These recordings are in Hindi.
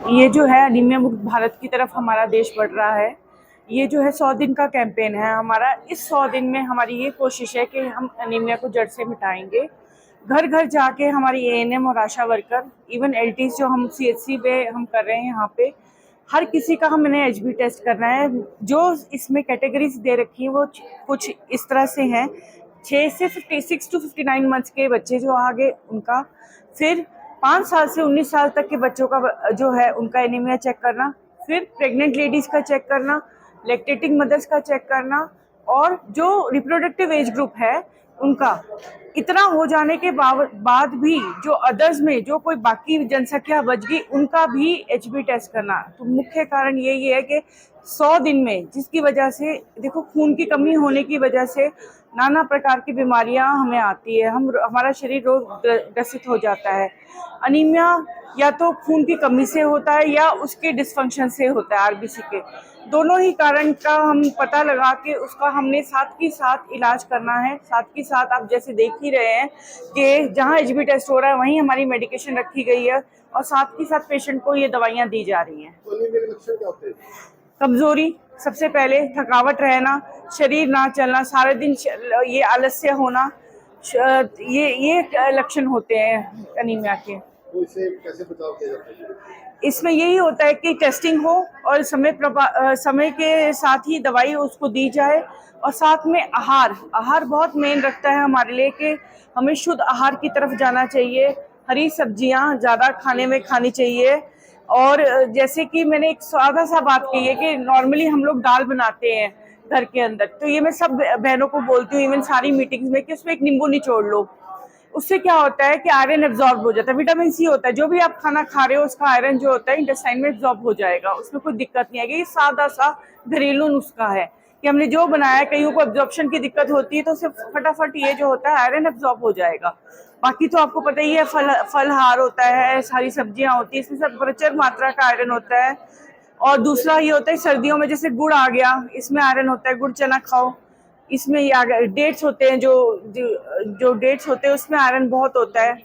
ये जो है अनीमिया मुक्त भारत की तरफ हमारा देश बढ़ रहा है। ये जो है 100 दिन का कैंपेन है हमारा। इस 100 दिन में हमारी ये कोशिश है कि हम अनीमिया को जड़ से मिटाएंगे। घर घर जाके हमारी एएनएम और आशा वर्कर, इवन एलटीज जो हम सीएचसी पे हम कर रहे हैं, यहाँ पे हर किसी का हमने एचबी टेस्ट करना है। जो इसमें कैटेगरीज दे रखी हैं वो कुछ इस तरह से हैं। 6 से 56 टू 59 मंथ्स के बच्चे जो आगे उनका, फिर 5 साल से 19 साल तक के बच्चों का जो है उनका एनीमिया चेक करना, फिर प्रेग्नेंट लेडीज का चेक करना, लैक्टेटिंग मदर्स का चेक करना, और जो रिप्रोडक्टिव एज ग्रुप है उनका। इतना हो जाने के बाद भी जो अदर्स में जो कोई बाकी जनसंख्या बच गई उनका भी एचबी टेस्ट करना। तो मुख्य कारण यही है कि 100 दिन में, जिसकी वजह से देखो खून की कमी होने की वजह से नाना प्रकार की बीमारियां हमें आती है, हमारा शरीर रोग ग्रसित हो जाता है। अनीमिया या तो खून की कमी से होता है या उसके डिसफंक्शन से होता है, आरबीसी के। दोनों ही कारण का हम पता लगा के उसका हमने साथ ही साथ इलाज करना है। साथ ही साथ आप जैसे देख ही रहे हैं कि जहाँ एचबी टेस्ट हो रहा है वहीं हमारी मेडिकेशन रखी गई है, और साथ ही साथ पेशेंट को ये दवाइयाँ दी जा रही हैं। कमजोरी सबसे पहले, थकावट रहना, शरीर ना चलना, सारे दिन ये आलस्य होना, ये लक्षण होते हैं अनीमिया के। तो इससे कैसे बचाव किया जाता है? इसमें यही होता है कि टेस्टिंग हो और समय के साथ ही दवाई उसको दी जाए, और साथ में आहार बहुत मेन रखता है हमारे लिए कि हमें शुद्ध आहार की तरफ जाना चाहिए। हरी सब्जियां ज़्यादा खाने में खानी चाहिए। और जैसे कि मैंने एक सादा सा बात कही है कि नॉर्मली हम लोग दाल बनाते हैं घर के अंदर, तो ये मैं सब बहनों को बोलती हूँ, इवन सारी मीटिंग्स में, कि उसमें एक नींबू निचोड़ लो। उससे क्या होता है कि आयरन एब्जॉर्ब हो जाता है, विटामिन सी होता है, जो भी आप खाना खा रहे हो उसका आयरन जो होता है इंटेस्टाइन में एब्जॉर्ब हो जाएगा, उसमें कोई दिक्कत नहीं आएगी। ये सादा सा घरेलू नुस्खा है कि हमने जो बनाया, कईयों को एब्जॉर्प्शन की दिक्कत होती है तो उससे फटाफट ये जो होता है आयरन एब्जॉर्ब हो जाएगा। बाकी तो आपको पता ही है, फलहार होता है, सारी सब्जियां होती है, इसमें सब प्रचुर मात्रा का आयरन होता है। और दूसरा ये होता है सर्दियों में जैसे गुड़ आ गया, इसमें आयरन होता है, गुड़ चना खाओ। इसमें ये आ गया डेट्स होते हैं, जो डेट्स होते हैं उसमें आयरन बहुत होता है।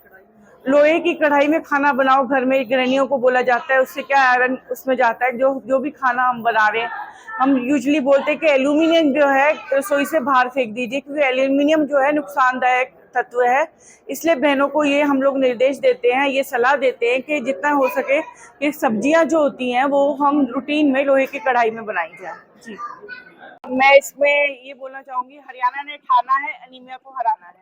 लोहे की कढ़ाई में खाना बनाओ घर में, गृहिणियों को बोला जाता है, उससे क्या आयरन उसमें जाता है। जो भी खाना हम बना रहे हैं, हम यूजुअली बोलते हैं कि एल्यूमिनियम जो है रसोई से बाहर फेंक दीजिए, क्योंकि एल्यूमिनियम जो है नुकसानदायक तत्व है। इसलिए बहनों को ये हम लोग निर्देश देते हैं, ये सलाह देते हैं कि जितना हो सके कि सब्जियां जो होती हैं वो हम रूटीन में लोहे की कढ़ाई में बनाई जाए। जी, मैं इसमें ये बोलना चाहूंगी, हरियाणा ने ठाना है अनीमिया को हराना है।